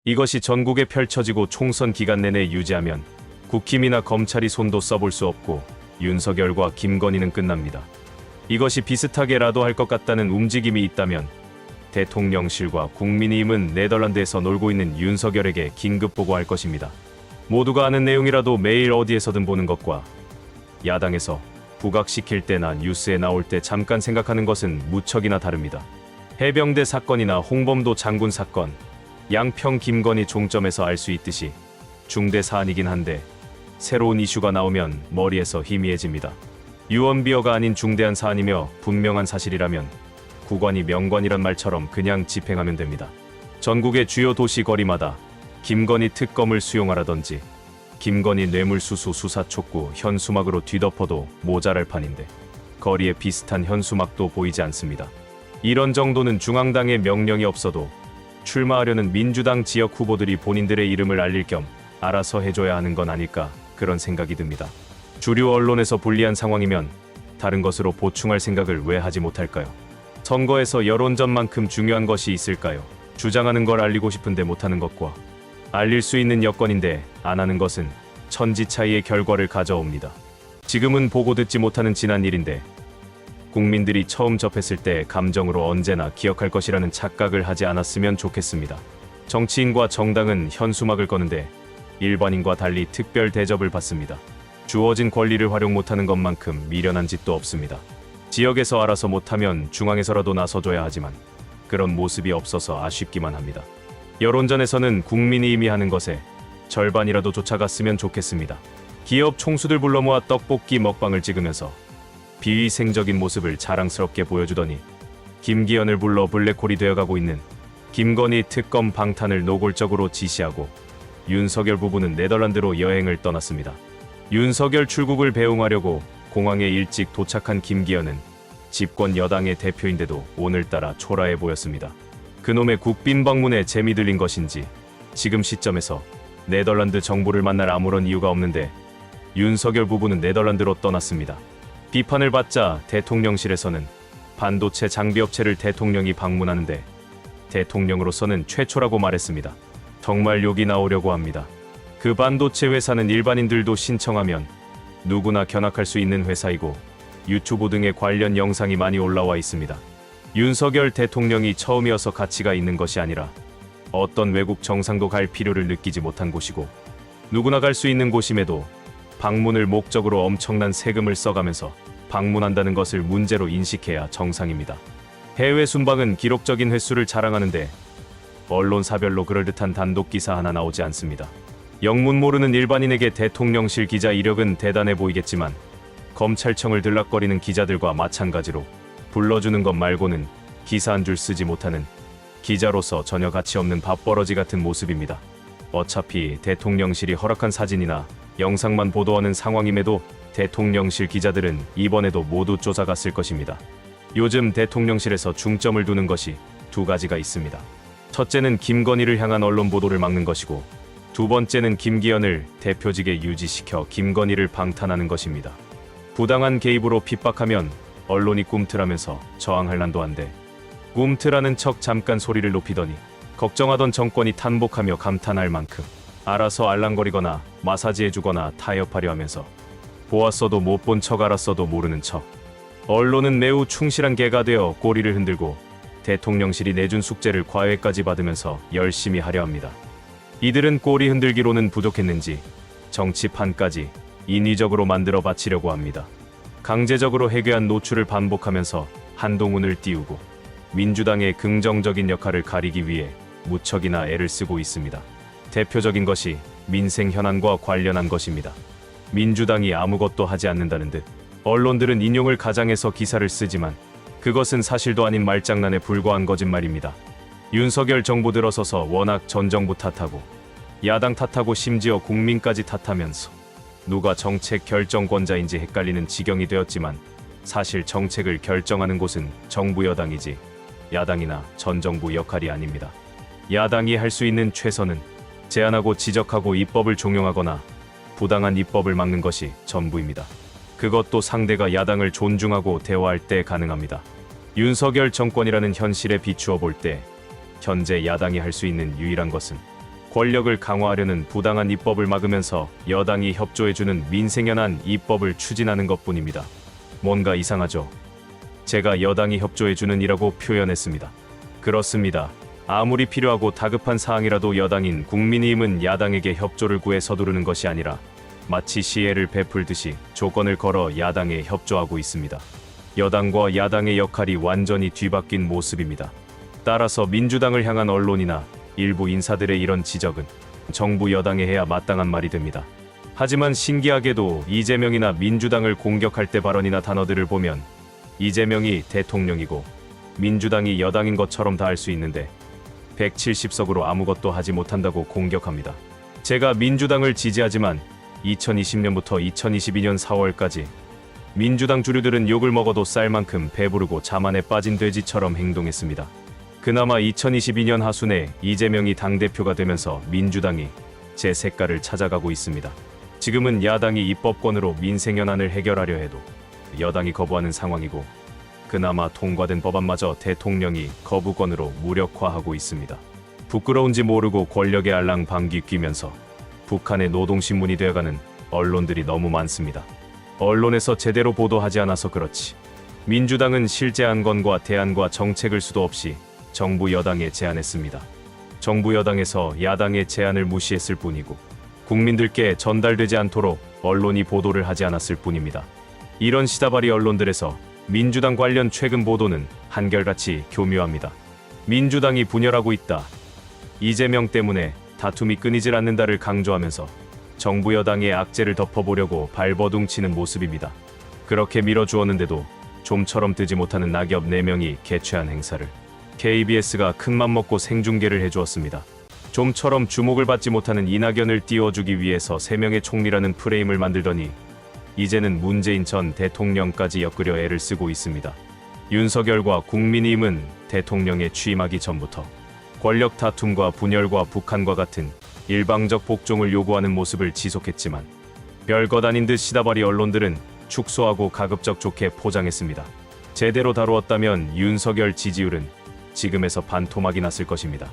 이것이 전국에 펼쳐지고 총선 기간 내내 유지하면 국힘이나 검찰이 손도 써볼 수 없고 윤석열과 김건희는 끝납니다. 이것이 비슷하게라도 할 것 같다는 움직임이 있다면 대통령실과 국민의힘은 네덜란드에서 놀고 있는 윤석열에게 긴급 보고할 것입니다. 모두가 아는 내용이라도 매일 어디에서든 보는 것과 야당에서 부각시킬 때나 뉴스에 나올 때 잠깐 생각하는 것은 무척이나 다릅니다. 해병대 사건이나 홍범도 장군 사건, 양평 김건희 종점에서 알 수 있듯이 중대 사안이긴 한데 새로운 이슈가 나오면 머리에서 희미해집니다. 유언비어가 아닌 중대한 사안이며 분명한 사실이라면 구관이 명관이란 말처럼 그냥 집행하면 됩니다. 전국의 주요 도시 거리마다 김건희 특검을 수용하라든지 김건희 뇌물수수 수사 촉구 현수막으로 뒤덮어도 모자랄 판인데 거리에 비슷한 현수막도 보이지 않습니다. 이런 정도는 중앙당의 명령이 없어도 출마하려는 민주당 지역 후보들이 본인들의 이름을 알릴 겸 알아서 해줘야 하는 건 아닐까 그런 생각이 듭니다. 주류 언론에서 불리한 상황이면 다른 것으로 보충할 생각을 왜 하지 못할까요? 선거에서 여론전만큼 중요한 것이 있을까요? 주장하는 걸 알리고 싶은데 못하는 것과 알릴 수 있는 여건인데 안 하는 것은 천지 차이의 결과를 가져옵니다. 지금은 보고 듣지 못하는 지난 일인데 국민들이 처음 접했을 때 감정으로 언제나 기억할 것이라는 착각을 하지 않았으면 좋겠습니다. 정치인과 정당은 현수막을 거는데 일반인과 달리 특별 대접을 받습니다. 주어진 권리를 활용 못하는 것만큼 미련한 짓도 없습니다. 지역에서 알아서 못하면 중앙에서라도 나서줘야 하지만 그런 모습이 없어서 아쉽기만 합니다. 여론전에서는 국민의힘이 하는 것에 절반이라도 쫓아갔으면 좋겠습니다. 기업 총수들 불러 모아 떡볶이 먹방을 찍으면서 비위생적인 모습을 자랑스럽게 보여주더니 김기현을 불러 블랙홀이 되어가고 있는 김건희 특검 방탄을 노골적으로 지시하고 윤석열 부부는 네덜란드로 여행을 떠났습니다. 윤석열 출국을 배웅하려고 공항에 일찍 도착한 김기현은 집권 여당의 대표인데도 오늘따라 초라해 보였습니다. 그놈의 국빈 방문에 재미 들린 것인지 지금 시점에서 네덜란드 정부를 만날 아무런 이유가 없는데 윤석열 부부는 네덜란드로 떠났습니다. 비판을 받자 대통령실에서는 반도체 장비업체를 대통령이 방문하는데 대통령으로서는 최초라고 말했습니다. 정말 욕이 나오려고 합니다. 그 반도체 회사는 일반인들도 신청하면 누구나 견학할 수 있는 회사이고 유튜브 등의 관련 영상이 많이 올라와 있습니다. 윤석열 대통령이 처음이어서 가치가 있는 것이 아니라 어떤 외국 정상도 갈 필요를 느끼지 못한 곳이고 누구나 갈 수 있는 곳임에도 방문을 목적으로 엄청난 세금을 써가면서 방문한다는 것을 문제로 인식해야 정상입니다. 해외 순방은 기록적인 횟수를 자랑하는데 언론사별로 그럴듯한 단독 기사 하나 나오지 않습니다. 영문 모르는 일반인에게 대통령실 기자 이력은 대단해 보이겠지만 검찰청을 들락거리는 기자들과 마찬가지로 불러주는 것 말고는 기사 한 줄 쓰지 못하는 기자로서 전혀 가치 없는 밥버러지 같은 모습입니다. 어차피 대통령실이 허락한 사진이나 영상만 보도하는 상황임에도 대통령실 기자들은 이번에도 모두 쫓아갔을 것입니다. 요즘 대통령실에서 중점을 두는 것이 두 가지가 있습니다. 첫째는 김건희를 향한 언론 보도를 막는 것이고 두 번째는 김기현을 대표직에 유지시켜 김건희를 방탄하는 것입니다. 부당한 개입으로 핍박하면 언론이 꿈틀하면서 저항할 난도 한데 꿈틀하는 척 잠깐 소리를 높이더니 걱정하던 정권이 탄복하며 감탄할 만큼 알아서 알랑거리거나 마사지해주거나 타협하려 하면서 보았어도 못 본 척 알았어도 모르는 척. 언론은 매우 충실한 개가 되어 꼬리를 흔들고 대통령실이 내준 숙제를 과외까지 받으면서 열심히 하려 합니다. 이들은 꼬리 흔들기로는 부족했는지 정치판까지 인위적으로 만들어 바치려고 합니다. 강제적으로 해괴한 노출을 반복하면서 한동훈을 띄우고 민주당의 긍정적인 역할을 가리기 위해 무척이나 애를 쓰고 있습니다. 대표적인 것이 민생 현안과 관련한 것입니다. 민주당이 아무것도 하지 않는다는 듯 언론들은 인용을 가장해서 기사를 쓰지만 그것은 사실도 아닌 말장난에 불과한 거짓말입니다. 윤석열 정부 들어서서 워낙 전 정부 탓하고 야당 탓하고 심지어 국민까지 탓하면서 누가 정책 결정권자인지 헷갈리는 지경이 되었지만 사실 정책을 결정하는 곳은 정부 여당이지 야당이나 전 정부 역할이 아닙니다. 야당이 할 수 있는 최선은 제안하고 지적하고 입법을 종용하거나 부당한 입법을 막는 것이 전부입니다. 그것도 상대가 야당을 존중하고 대화할 때 가능합니다. 윤석열 정권이라는 현실에 비추어 볼 때 현재 야당이 할 수 있는 유일한 것은 권력을 강화하려는 부당한 입법을 막으면서 여당이 협조해주는 민생연한 입법을 추진하는 것뿐입니다. 뭔가 이상하죠? 제가 여당이 협조해주는 이라고 표현했습니다. 그렇습니다. 아무리 필요하고 다급한 사항이라도 여당인 국민의힘은 야당에게 협조를 구해 서두르는 것이 아니라 마치 시혜를 베풀듯이 조건을 걸어 야당에 협조하고 있습니다. 여당과 야당의 역할이 완전히 뒤바뀐 모습입니다. 따라서 민주당을 향한 언론이나 일부 인사들의 이런 지적은 정부 여당에 해야 마땅한 말이 됩니다. 하지만 신기하게도 이재명이나 민주당을 공격할 때 발언이나 단어들을 보면 이재명이 대통령이고 민주당이 여당인 것처럼 다 할 수 있는데 170석으로 아무것도 하지 못한다고 공격합니다. 제가 민주당을 지지하지만 2020년부터 2022년 4월까지 민주당 주류들은 욕을 먹어도 쌀 만큼 배부르고 자만에 빠진 돼지처럼 행동했습니다. 그나마 2022년 하순에 이재명이 당대표가 되면서 민주당이 제 색깔을 찾아가고 있습니다. 지금은 야당이 입법권으로 민생연한을 해결하려 해도 여당이 거부하는 상황이고 그나마 통과된 법안마저 대통령이 거부권으로 무력화하고 있습니다. 부끄러운지 모르고 권력의 알랑방귀 뀌면서 북한의 노동신문이 되어가는 언론들이 너무 많습니다. 언론에서 제대로 보도하지 않아서 그렇지 민주당은 실제 안건과 대안과 정책을 수도 없이 정부 여당에 제안했습니다. 정부 여당에서 야당의 제안을 무시했을 뿐이고 국민들께 전달되지 않도록 언론이 보도를 하지 않았을 뿐입니다. 이런 시다바리 언론들에서 민주당 관련 최근 보도는 한결같이 교묘합니다. 민주당이 분열하고 있다. 이재명 때문에 다툼이 끊이질 않는다를 강조하면서 정부 여당의 악재를 덮어보려고 발버둥치는 모습입니다. 그렇게 밀어주었는데도 좀처럼 뜨지 못하는 낙엽 4명이 개최한 행사를 KBS가 큰맘 먹고 생중계를 해주었습니다. 좀처럼 주목을 받지 못하는 이낙연을 띄워주기 위해서 3명의 총리라는 프레임을 만들더니 이제는 문재인 전 대통령까지 엮으려 애를 쓰고 있습니다. 윤석열과 국민의힘은 대통령에 취임하기 전부터 권력 다툼과 분열과 북한과 같은 일방적 복종을 요구하는 모습을 지속했지만 별것 아닌 듯 시다바리 언론들은 축소하고 가급적 좋게 포장했습니다. 제대로 다루었다면 윤석열 지지율은 지금에서 반토막이 났을 것입니다.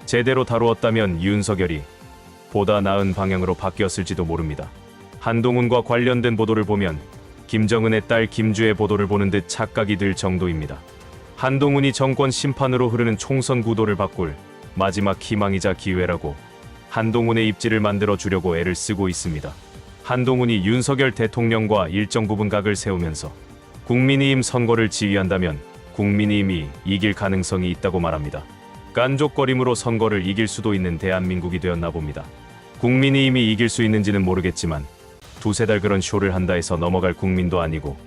제대로 다루었다면 윤석열이 보다 나은 방향으로 바뀌었을지도 모릅니다. 한동훈과 관련된 보도를 보면 김정은의 딸 김주의 보도를 보는 듯 착각이 들 정도입니다. 한동훈이 정권 심판으로 흐르는 총선 구도를 바꿀 마지막 희망이자 기회라고 한동훈의 입지를 만들어 주려고 애를 쓰고 있습니다. 한동훈이 윤석열 대통령과 일정 부분 각을 세우면서 국민의힘 선거를 지휘한다면 국민의힘이 이길 가능성이 있다고 말합니다. 깐족거림으로 선거를 이길 수도 있는 대한민국이 되었나 봅니다. 국민의힘이 이길 수 있는지는 모르겠지만 두세 달 그런 쇼를 한다 해서 넘어갈 국민도 아니고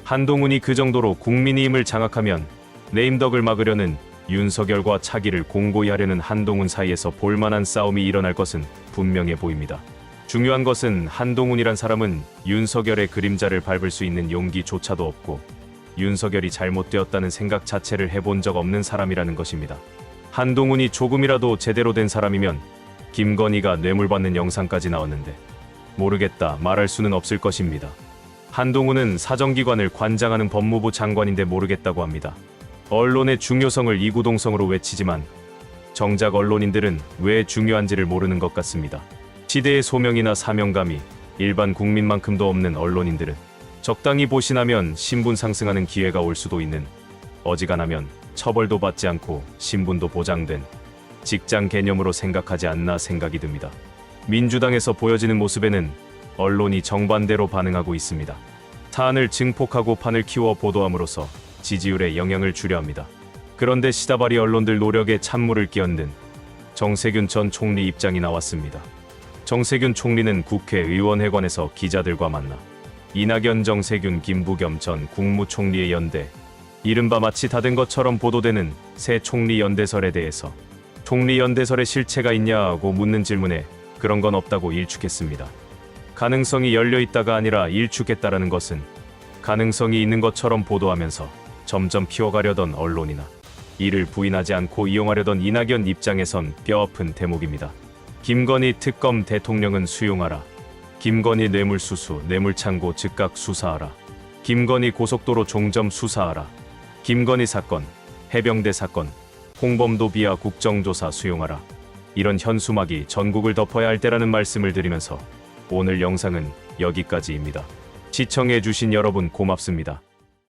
한동훈이 그 정도로 국민의힘을 장악하면 네임덕을 막으려는 윤석열과 차기를 공고히 하려는 한동훈 사이에서 볼만한 싸움이 일어날 것은 분명해 보입니다. 중요한 것은 한동훈이란 사람은 윤석열의 그림자를 밟을 수 있는 용기조차도 없고 윤석열이 잘못되었다는 생각 자체를 해본 적 없는 사람이라는 것입니다. 한동훈이 조금이라도 제대로 된 사람이면 김건희가 뇌물받는 영상까지 나왔는데 모르겠다 말할 수는 없을 것입니다. 한동훈은 사정기관을 관장하는 법무부 장관인데 모르겠다고 합니다. 언론의 중요성을 이구동성으로 외치지만 정작 언론인들은 왜 중요한지를 모르는 것 같습니다. 시대의 소명이나 사명감이 일반 국민만큼도 없는 언론인들은 적당히 보신하면 신분 상승하는 기회가 올 수도 있는, 어지간하면 처벌도 받지 않고 신분도 보장된 직장 개념으로 생각하지 않나 생각이 듭니다. 민주당에서 보여지는 모습에는 언론이 정반대로 반응하고 있습니다. 사안을 증폭하고 판을 키워 보도함으로써 지지율에 영향을 주려 합니다. 그런데 시다바리 언론들 노력에 찬물을 끼얹는 정세균 전 총리 입장이 나왔습니다. 정세균 총리는 국회의원회관에서 기자들과 만나 이낙연, 정세균, 김부겸 전 국무총리의 연대, 이른바 마치 다 된 것처럼 보도되는 새 총리 연대설에 대해서 총리 연대설에 실체가 있냐고 묻는 질문에 그런 건 없다고 일축했습니다. 가능성이 열려 있다가 아니라 일축했다라는 것은 가능성이 있는 것처럼 보도하면서 점점 키워가려던 언론이나 이를 부인하지 않고 이용하려던 이낙연 입장에선 뼈아픈 대목입니다. 김건희 특검 대통령은 수용하라. 김건희 뇌물수수, 뇌물창고 즉각 수사하라. 김건희 고속도로 종점 수사하라. 김건희 사건, 해병대 사건, 홍범도 비하 국정조사 수용하라. 이런 현수막이 전국을 덮어야 할 때라는 말씀을 드리면서 오늘 영상은 여기까지입니다. 시청해주신 여러분 고맙습니다.